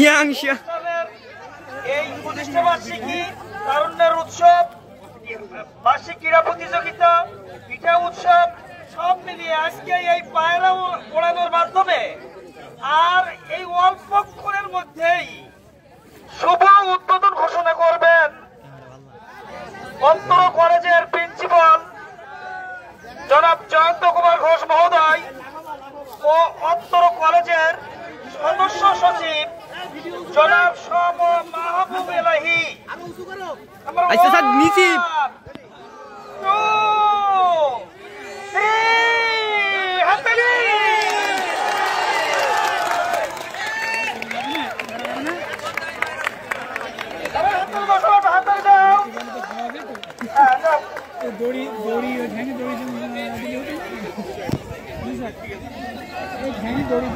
অনুষ্ঠানের এই প্রতিষ্ঠাবার্ষিকী, তারুণ্যের উৎসব, বার্ষিক ক্রীড়া প্রতিযোগিতা, পিঠা উৎসব সব মিলিয়ে আজকে এই পায়রা ওড়ানোর মাধ্যমে আর এই অল্পক্ষণের মধ্যেই শুভ উদ্বোধন ঘোষণা করবেন অন্তর কলেজের প্রিন্সিপাল জনাব জয়ন্ত কুমার ঘোষ মহোদয় ও অন্তর কলেজের সদস্য সচিব জনাব সম মাহবুব এলাহি। আচ্ছা স্যার নিচে দড়ি দড়ি দড়ি